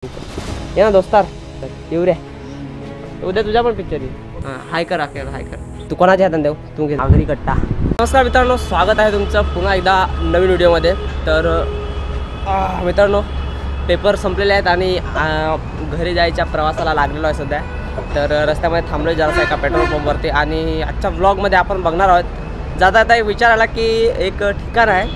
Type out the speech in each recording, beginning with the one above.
ये ना दोस्तार येऊ रे, उद्या तुझा पण पिक्चर येईल. हाय कर अखेर हाय कर. तू कोणाच्या हातात देऊ तू घे आगरी कट्टा. नमस्कार मित्रांनो, स्वागत आहे तुमचं पुन्हा एकदा नवीन व्हिडिओमध्ये. तर मित्रांनो, पेपर संपलेले आहेत आणि घरी जायच्या प्रवासाला लागलेलो आहे सध्या. तर रस्त्यामध्ये थांबलो जरासा एका पेट्रोल पंपवरती आणि आजच्या व्लॉगमध्ये आपण बघणार आहोत. जाता एक विचार आला की एक ठिकाण आहे,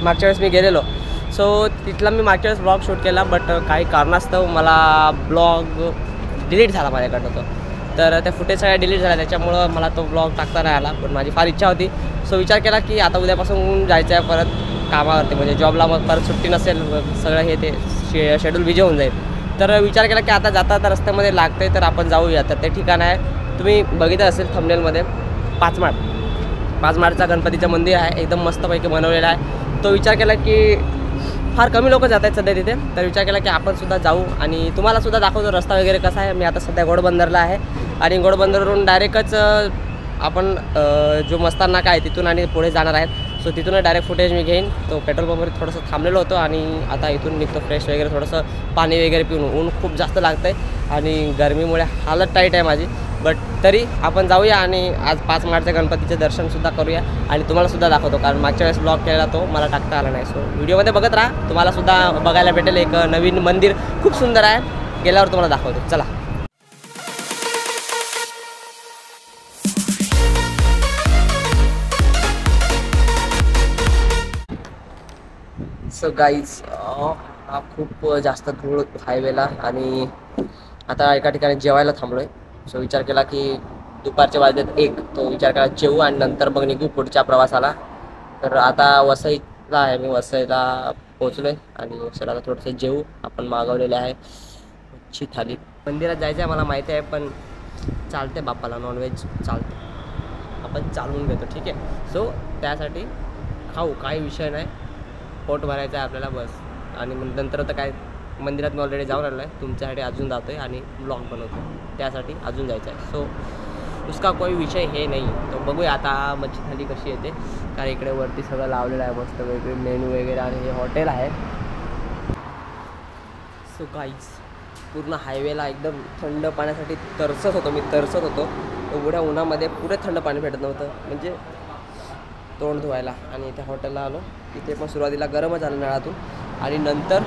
मागच्या वेळेस मी गेलेलो. सो तिथला मी मागच्या वेळेस ब्लॉग शूट केला, बट काही कारणास्तव मला ब्लॉग डिलीट झाला माझ्याकडनं तो. तर त्या फुटेज सगळ्या डिलीट झाल्या, त्याच्यामुळं मला तो ब्लॉग टाकता नाही आला. पण माझी फार इच्छा होती. सो विचार केला की आता उद्यापासून जायचं आहे परत कामावरती, म्हणजे जॉबला. मग परत सुट्टी नसेल, सगळं हे ते शेड्यूल बिझी होऊन जाईल. तर विचार केला की आता जाता रस्त्यामध्ये लागते तर आपण जाऊया. तर ते ठिकाण आहे, तुम्ही बघितलं असेल थंबनेलमध्ये, पाचमाडचा गणपतीचं मंदिर आहे. एकदम मस्तपैकी बनवलेलं आहे. तो विचार केला की फार कमी लोक जात आहेत सध्या तिथे. तर विचार केला की आपण सुद्धा जाऊ आणि तुम्हालासुद्धा दाखवतो रस्ता वगैरे कसा आहे. मी आता सध्या घोडबंदरला आहे आणि घोडबंदरवरून डायरेक्टच आपण जो मस्तान नाका आहे तिथून आणि पुढे जाणार आहेत. सो तिथून डायरेक्ट फुटेज मी घेईन. तो पेट्रोल पंपवर थोडंसं थांबलेलो होतो आणि आता इथून निघतो फ्रेश वगैरे, थोडंसं पाणी वगैरे पिऊन. ऊन खूप जास्त लागतं आहे आणि गरमीमुळे हालत टाईट आहे माझी. बट तरी आपण जाऊया आणि आज 5 मार्चच्या गणपतीचे दर्शनसुद्धा करूया आणि तुम्हालासुद्धा दाखवतो. कारण मागच्या वेळेस ब्लॉग केला तो मला टाकता आला नाही. सो व्हिडिओमध्ये बघत राहा, तुम्हालासुद्धा बघायला भेटेल. एक नवीन मंदिर खूप सुंदर आहे, गेल्यावर तुम्हाला दाखवतो. चला. सो गाईज, हा खूप जास्त धूळ हायवेला आणि आता एका ठिकाणी जेवायला थांबलो आहे. सो विचार केला की दुपारच्या वाजल्यात 1, तो विचार केला जेवू आणि नंतर मग निघू पुढच्या प्रवासाला. तर आता वसईला आहे मी, वसईला पोचलो आहे आणि वसईला आता थोडंसं जेवू. आपण मागवलेले आहे मच्छी थाली. मंदिरात जायचं आहे मला माहिती आहे, पण चालते बाप्पाला, नॉनव्हेज चालते, आपण चालवून घेतो, ठीक आहे. सो त्यासाठी खाऊ, काही विषय नाही, पोट भरायचं आहे आपल्याला बस. आणि नंतर तर काय, मंदिरात मी ऑलरेडी जाऊन आलो आहे, तुमच्यासाठी अजून जातो आहे आणि ब्लॉग बनवतो, त्यासाठी अजून जायचं आहे. सो उसका कोई विषय हे नाही. तो बघूया आता मच्छी थाली कशी येते. कारण इकडे वरती सगळं लावलेलं आहे मस्त वेगळे मेनू वगैरे आणि हे हॉटेल आहे. सो गाईज, पूर्ण हायवेला एकदम थंड पाण्यासाठी तरसत होतो मी, एवढ्या उन्हामध्ये पुरे थंड पाणी भेटत नव्हतं, म्हणजे तोंड धुवायला. आणि त्या हॉटेलला आलो, तिथे पण सुरुवातीला गरमच आलं नळातून आणि नंतर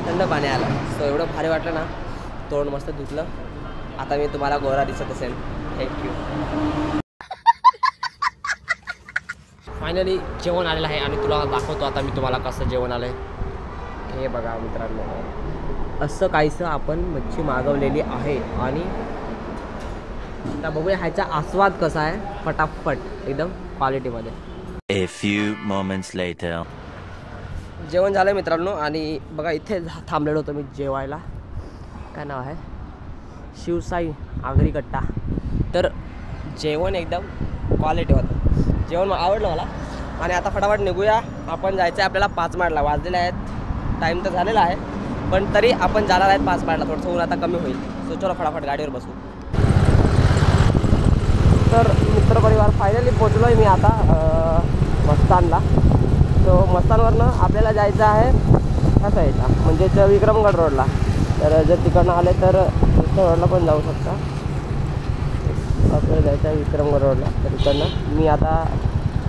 थंड पाणी आलं. सो एवढं भारी वाटलं ना, तोंड मस्त धुतलं. आता मी तुम्हाला गोरा दिसत असेल. थँक्यू. फायनली जेवण आलेलं आहे आणि तुला दाखवतो आता मी तुम्हाला कसं जेवण आलं आहे. हे बघा मित्रांनो, असं काहीसं आपण मच्छी मागवलेली आहे आणि आता बघूया ह्याचा आस्वाद कसा आहे. फटाफट एकदम क्वालिटीमध्ये. A few moments later. जेवण झालं मित्रांनो आणि बघा इथे थांबलेलो होतो मी जेवायला. काय नाव आहे, शिवसाई आगरी कट्टा. तर जेवण एकदम क्वालिटी होतं, जेवण आवडलं मला. आणि आता फटाफट निघूया, आपण जायचं आहे आपल्याला 5 माडला. वाजलेले आहेत, टाईम तर झालेला आहे, पण तरी आपण जाणार आहेत 5 माडला. थोडंसं ऊन आता कमी होईल. सो चला फटाफट गाडीवर बसू. तर मित्रपरिवार फायनली पोचलो आहे मी आता मस्तानला. सो मस्तानवरनं आपल्याला जायचं आहे ह्या साईडला, म्हणजेच विक्रमगड रोडला. तर जर तिकडनं आले तर दुसऱ्या रोडला पण जाऊ शकता. आपल्याला जायचं आहे विक्रमगड रोडला. तर तिकडनं मी आता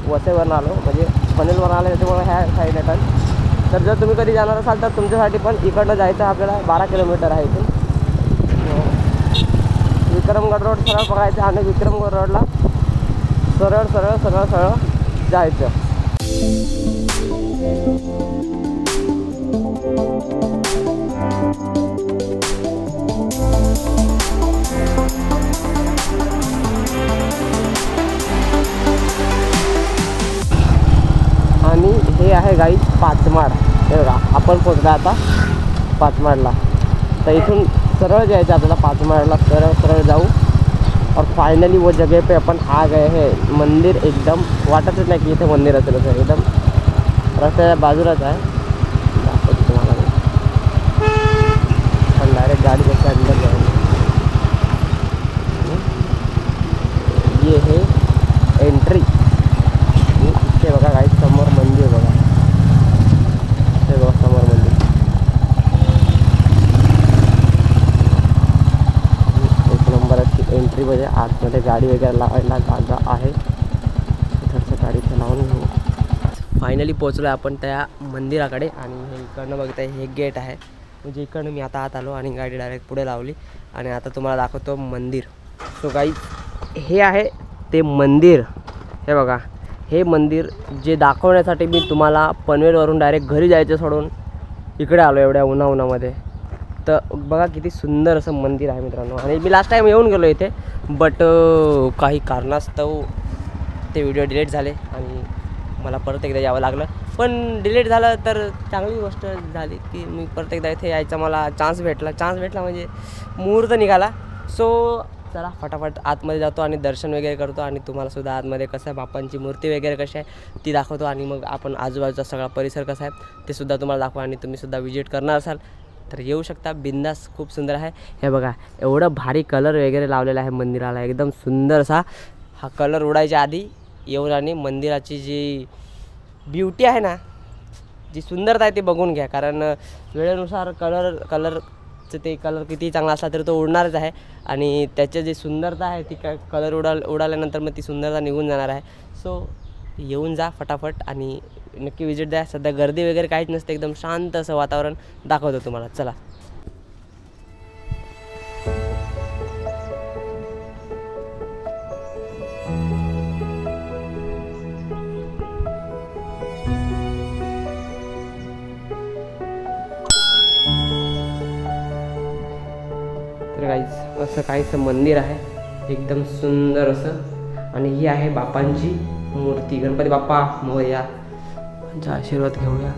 वसईवरनं आलो, म्हणजे पनवेलवरनं आलं, त्याच्यामुळे ह्या साईडला टर्न. तर जर तुम्ही कधी जाणार असाल तर तुमच्यासाठी पण इकडनं जायचं आहे आपल्याला. 12 किलोमीटर आहे इथून. विक्रमगड रोड सरळ पकडायचं आणि विक्रमगड रोडला सरळ जायचं. आणि हे आहे गाईज 5 माड. हे बघा आपण पोचलो आता 5 माडला. तर इथून सरळ जायचं आपल्याला 5 माडला, सरळ जाऊ. और फाइनली वो जगह पे अपन आ गए हैं. मंदिर एकदम वाटतच नाही की इथे मंदिर असेल असं, एकदम रस्त्याच्या बाजूलाच आहे. दाखवतो तुम्हाला मी, पण डायरेक्ट गाडी कशी अंदर जाऊन. ये है एंट्री. इथे बघा काही समोर मंदिर बघा, हे बघा समोर मंदिर. भारीमध्ये आतमध्ये गाडी वगैरे लावायला जागा आहे. थोडंसं गाडी इथे लावून घेऊ. फायनली पोचलो आहे आपण त्या मंदिराकडे आणि हे इकडनं बघताय हे गेट आहे. म्हणजे इकडनं मी आता आत आलो आणि गाडी डायरेक्ट पुढे लावली आणि आता तुम्हाला दाखवतो मंदिर. सो गाईज हे आहे ते मंदिर. हे बघा हे मंदिर जे दाखवण्यासाठी मी तुम्हाला पनवेलवरून डायरेक्ट घरी जायचं सोडून इकडे आलो एवढ्या उन्हामध्ये. तर बघा किती सुंदर असं मंदिर आहे मित्रांनो. आणि मी लास्ट टाईम येऊन गेलो इथे बट काही कारणास्तव ते व्हिडिओ डिलीट झाले आणि मला परत एकदा यावं लागलं. पण डिलीट झालं तर चांगली गोष्ट झाली की मी परत एकदा इथे यायचा मला चान्स भेटला म्हणजे मुहूर्त निघाला. सो चला फटाफट आतमध्ये जातो आणि दर्शन वगैरे करतो आणि तुम्हालासुद्धा आतमध्ये कसं आहे बाप्पांची मूर्ती वगैरे कशी आहे ती दाखवतो आणि मग आपण आजूबाजूचा सगळा परिसर कसा आहे ते सुद्धा तुम्हाला दाखवा. आणि तुम्हीसुद्धा विजिट करणार असाल तर येऊ शकता बिंदास. खूप सुंदर आहे. हे बघा एवढं भारी कलर वगैरे लावलेला आहे मंदिराला एकदम सुंदर असा. हा कलर उडायच्या आधी येऊन आणि मंदिराची जी ब्युटी आहे ना जी सुंदरता आहे ती बघून घ्या. कारण वेळेनुसार कलरचं ते कलर किती चांगला असला तरी तो उडणारच आहे आणि त्याची जी सुंदरता आहे ती कलर उडाल्यानंतर मग ती सुंदरता निघून जाणार आहे. सो येऊन जा फटाफट आणि नक्की विजिट द्या. सध्या गर्दी वगैरे काहीच नसते एकदम शांत असं वातावरण दाखवतो तुम्हाला. चला तर गाईज असं काहीसं मंदिर आहे एकदम सुंदर असं. आणि ही आहे बाप्पांची मूर्ती. गणपती बाप्पा मोरया यांचा आशीर्वाद घेऊया.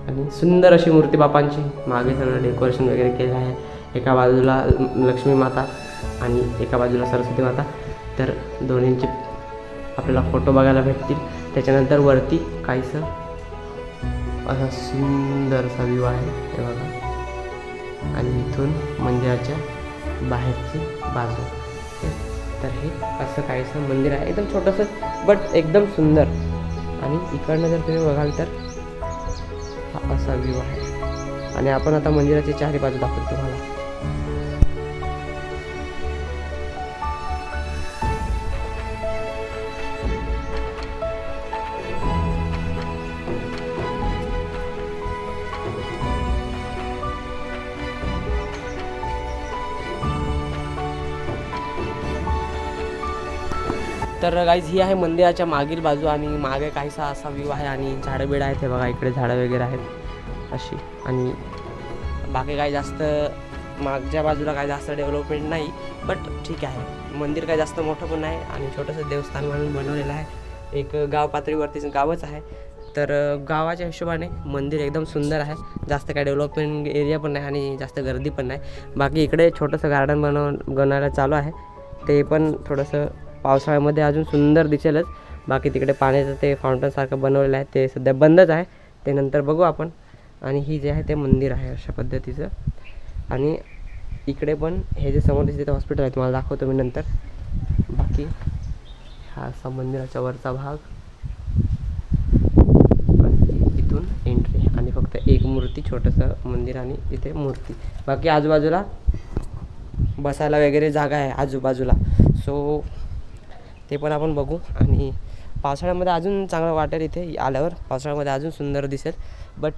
आणि सुंदर अशी मूर्ती बाप्पांची. मागे सगळं डेकोरेशन वगैरे केलं आहे. एका बाजूला लक्ष्मी माता आणि एका बाजूला सरस्वती माता. तर दोन्हींचे आपल्याला फोटो बघायला भेटतील. त्याच्यानंतर वरती काहीसं असा सुंदरसा व्ह्यू आहे हे बघा. आणि इथून मंदिराच्या बाहेरची बाजू. तर हे असं काहीसं मंदिर आहे एकदम छोटंसं बट एकदम सुंदर. आणि इकडनं जर तुम्ही बघाल तर हा असा व्ह्यू आहे. आणि आपण आता मंदिराची चारही बाजू दाखवतो तुम्हाला. तर गाईज ही आहे मंदिराच्या मागील बाजू आणि मागे काहीसा असा व्ह्यू आहे आणि झाडं बिडं आहेत. हे बघा इकडे झाडं वगैरे आहेत अशी. आणि बाकी काही जास्त मागच्या बाजूला काही जास्त डेव्हलपमेंट नाही बट ठीक आहे. मंदिर काही जास्त मोठं पण नाही आणि छोटंसं देवस्थान म्हणून बनवलेलं आहे. एक गाव पातळीवरतीच गावच आहे. तर गावाच्या हिशोबाने मंदिर एकदम सुंदर आहे. जास्त काही डेव्हलपमेंट एरिया पण नाही आणि जास्त गर्दी पण नाही. बाकी इकडे छोटंसं गार्डन बनवायला चालू आहे. ते पण थोडंसं पावसाळ्यामध्ये अजून सुंदर दिसेलच. बाकी तिकडे पाण्याचं ते फाउंटनसारखं बनवलेलं आहे ते सध्या बंदच आहे. ते नंतर बघू आपण. आणि ही जे आहे ते मंदिर आहे अशा पद्धतीचं. आणि इकडे पण हे जे समोर दिसते ते हॉस्पिटल आहे तुम्हाला दाखवतो मी नंतर. बाकी हा असा मंदिराच्या वरचा भाग आणि इथून एंट्री आणि फक्त एक मूर्ती छोटंसं मंदिर आणि इथे मूर्ती. बाकी आजूबाजूला बसायला वगैरे जागा आहे आजूबाजूला. सो ते पण आपण बघू. आणि पावसाळ्यामध्ये अजून चांगलं वाटेल इथे आल्यावर. पावसाळ्यामध्ये अजून सुंदर दिसेल. बट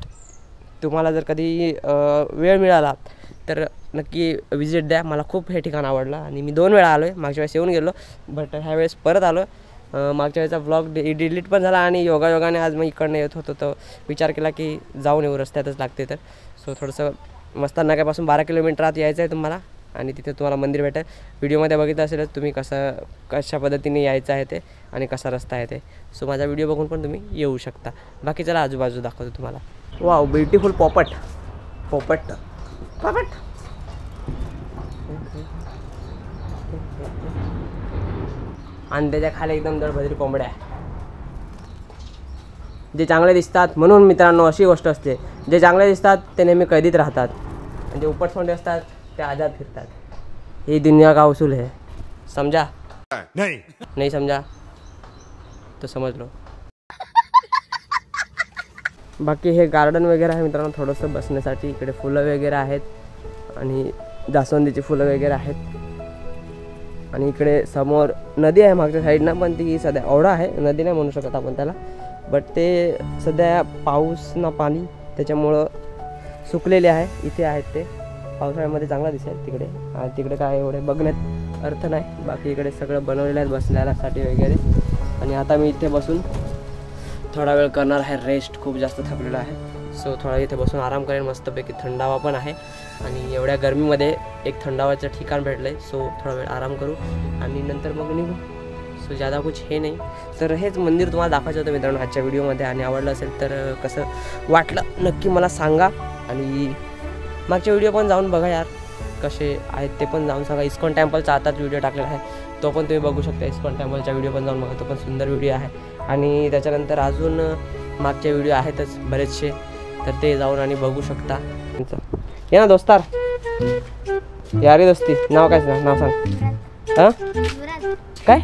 तुम्हाला जर कधी वेळ मिळाला तर नक्की विजिट द्या. मला खूप हे ठिकाण आवडलं आणि मी 2 वेळा आलो आहे. मागच्या वेळेस येऊन गेलो बट ह्यावेळेस परत आलो. मागच्या वेळेचा व्लॉग डिलीट पण झाला आणि योगायोगाने आज मग इकडनं येत होतो तर विचार केला की जाऊन येऊ रस्त्यातच लागते तर. सो थोडंसं मस्तान नाक्यापासून 12 किलोमीटर आत यायचं आहे तुम्हाला आणि तिथे तुम्हाला मंदिर भेटेल. व्हिडिओमध्ये बघितलं असेलच तुम्ही कशा पद्धतीने यायचं आहे ते आणि कसा रस्ता आहे ते. सो माझा व्हिडिओ बघून पण तुम्ही येऊ शकता. बाकी चला आजूबाजू दाखवतो तुम्हाला. वाव ब्युटिफुल पोपट. आणि त्याच्या खाली एकदम दळभद्री कोंबड्या. जे चांगले दिसतात म्हणून मित्रांनो अशी गोष्ट असते. जे चांगले दिसतात ते नेहमी कैदीत राहतात आणि जे उपटसोंडे असतात ते आजाद फिरतात. ही दुनिया का उसूल है. समझा? नहीं समझा तो समझ लो. बाकी हे गार्डन वगैरे आहे मित्रांनो थोडंसं बसण्यासाठी. इकडे फुलं वगैरे आहेत आणि जास्वंदीची फुलं वगैरे आहेत. आणि इकडे समोर नदी आहे मागच्या साईडनं, पण ती सध्या ओढा आहे, नदी नाही म्हणू शकत आपण त्याला. बट ते सध्या पाऊस ना पाणी त्याच्यामुळं सुकलेले आहे. इथे आहेत ते, पावसाळ्यामध्ये चांगला दिसेल तिकडे. आणि तिकडे काय एवढे बघण्यात अर्थ नाही. बाकी इकडे सगळं बनवलेलं आहे बसण्यासाठी वगैरे. आणि आता मी इथे बसून थोडा वेळ करणार आहे रेस्ट. खूप जास्त थकलेला आहे, सो थोडा इथे बसून आराम करेन. मस्तपैकी थंडावा पण आहे आणि एवढ्या गरमीमध्ये एक थंडावाचं ठिकाण भेटलं आहे, सो थोडा वेळ आराम करू आणि नंतर मग निघू. सो ज़्यादा कुछ हे नाही. तर हेच मंदिर तुम्हाला दाखवायचं होतं मित्रांनो आजच्या व्हिडिओमध्ये. आणि आवडलं असेल तर कसं वाटलं नक्की मला सांगा. आणि मागचे व्हिडिओ पण जाऊन बघा यार कसे आहेत ते पण जाऊन सांगा. इस्कॉन टेम्पलचा आताच व्हिडिओ टाकलेला आहे, तो पण तुम्ही बघू शकता. इस्कॉन टेम्पलचा व्हिडिओ पण जाऊन बघा, तो पण सुंदर व्हिडिओ आहे. आणि त्याच्यानंतर अजून मागचे व्हिडिओ आहेतच बरेचसे, तर ते जाऊन आणि बघू शकता. ये ना दोस्तार, यारी दोस्ती. नाव काय नाव सांग. हां काय?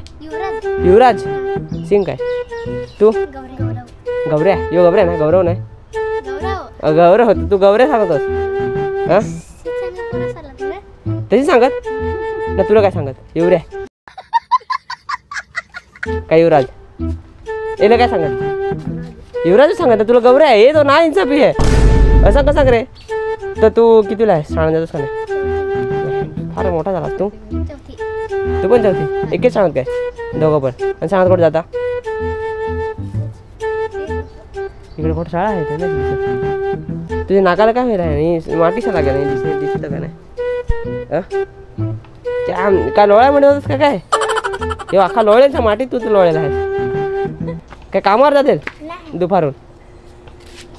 युवराज सिंग. काय तू? गौऱ्या. यो गौऱ्या ना, गौरव नाही गौरव होतं. तू गौऱ्या सांगत होस. हां तशी सांगत ना, तुला काय सांगत? युवऱ्या काय? युवराज याला काय सांगत? युवराज सांगत तुला गौऱ्या आहे. तो ना इन्साफी आहे असं कसं रे. तर तू कितीला आहे? शाळा जातोस का नाही? फार मोठा झाला तू. तू पण चौथी. एकच सांगत काय दोघं पण? आणि सांगत कुठं जाता? इकडे कुठं शाळा आहे ना? तुझ्या नाकाला काय माहिती आहे? मातीशा लागेल नाही दिसत का नाही? काय लोळ्यामध्ये होतस का काय? हे अख्खा लोळेल माती. तू लोळेल आहे काय? कामावर जातील दुपारून?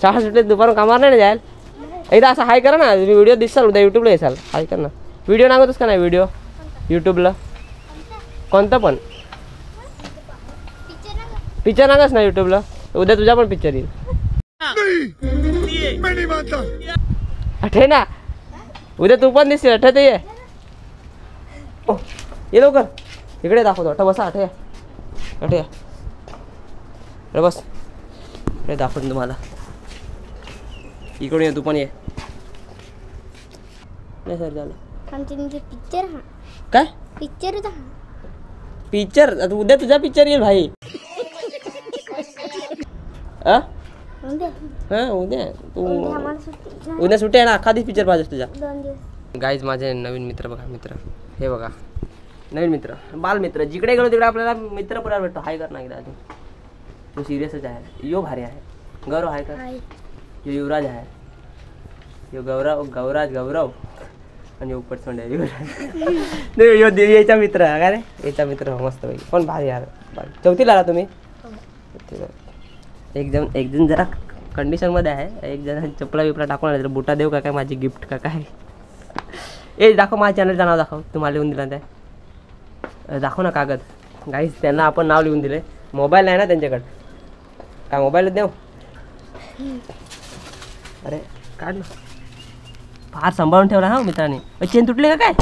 शाळा सुटले दुपारून कामावर नाही जायल? एकदा असं हाय करा ना, व्हिडिओ दिसाल उद्या यूट्यूबला येसाल. हाय कर ना. व्हिडिओ नागवतोस का नाही व्हिडिओ यूट्यूबला? कोणतं पण पिक्चर नागस ना यूट्यूबला. उद्या तुझा पण पिक्चर येईल. आठे ना उद्या तू पण दिसतील. आठवत ये ये लवकर इकडे दाखवतो. आठ बसा. आठे आठे अरे बस इकडे दाखवतो तुम्हाला. इकडून ये तू पण ये. नाही सर झालं पिक्चर. काय पिक्चर होता? पिक्चर आता उद्या तुझा पिक्चर येईल भाई. हां उद्या तू उद्या सुट्टी आहे ना. अख्खा दिवस पिक्चर पाहिजे तुझा. गाईज माझे नवीन मित्र बघा. मित्र हे बघा नवीन मित्र बालमित्र. जिकडे गेलो तिकडे आपल्याला मित्र पुरा भेटतो. हाय कर ना एकदा. अजून तो सिरियसच आहे. यो भारी आहे. गौरव हाय कर. यो युवराज आहे. यो गौरव आणि उपर सोंड्या युवराज. याचा मित्र काय रे? याचा मित्र मस्त भाई. पण भारी यार. चौथीला आला तुम्ही? एक जण जरा कंडिशनमध्ये आहे. एक जण चपला बिपला टाकून आला. बुटा देऊ का काय माझी गिफ्ट का काय? ए दाखव माझ्या चॅनलचं नाव दाखव. तुम्हाला लिहून दिलं ते दाखव ना कागद. गाईज त्यांना आपण नाव लिहून दिले. मोबाईल नाही ना त्यांच्याकडे. काय मोबाईलच देऊ? अरे काढ ना. फार सांभाळून ठेवला हा मित्राने. चेन तुटली का काय?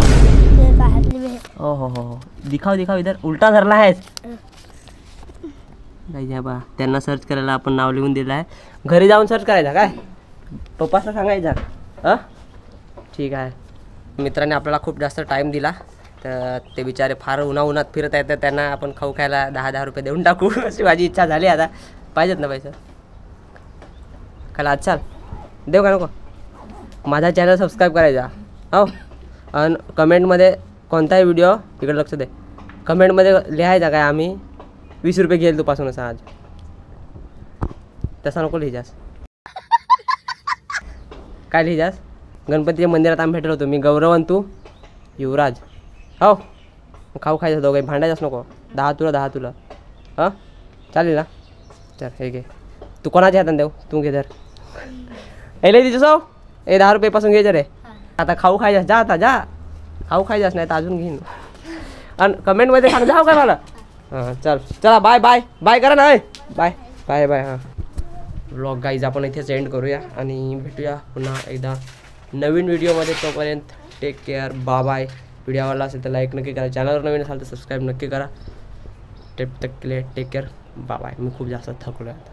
हो हो हो दिखाव इधर उलटा धरला आहेस. नाही बा त्यांना सर्च करायला आपण नाव लिहून दिलं आहे. घरी जाऊन सर्च करायचा काय? पप्पाला सांगायचा. हां ठीक आहे. मित्राने आपल्याला खूप जास्त टाईम दिला. तर ते बिचारे फार उन्हात फिरत आहेत. तर त्यांना आपण खाऊ खायला 10 रुपये देऊन टाकू अशी माझी इच्छा झाली. आता पाहिजेत ना पैसे. काल आज चाल देऊ का नको? माझा चॅनल सबस्क्राईब करायचा हो. आणि कमेंटमध्ये कोणताही व्हिडिओ तिकडे लक्ष दे. कमेंटमध्ये लिहायचा काय आम्ही 20 रुपये घेईल तुपासून असं आज. तसा नको लिहिजास. काय लिहिजास? गणपतीच्या मंदिरात आम्ही भेटलो होतो. मी गौरव आणि तू युवराज हो. खाऊ खायचं दोघं. भांडायचंच नको. 10 तुला हां चालेल ना? चल हे घे. तू कोणाच्या हातात देऊ? तू घे जर हे लई दिसो. 10 रुपयेपासून घे जर रे. आता खाऊ खायचं जा. आता जा खाऊ खायचंच नाही तर अजून घेईन. आणि कमेंटमध्ये सांग जाऊ काय मला. हां चला बाय बाय बाय करा ना. Bye bye bye. हां व्लॉग गाईज आपण इथेच एंड करूया आणि भेटूया पुन्हा एकदा नवीन व्हिडिओमध्ये. तोपर्यंत टेक केअर. बाय. व्हिडिओ आवडला असेल तर लाईक नक्की करा. चॅनलवर नवीन असाल तर सबस्क्राईब नक्की करा. Take care. बाय. मी खूप जास्त थकलो आहे आता.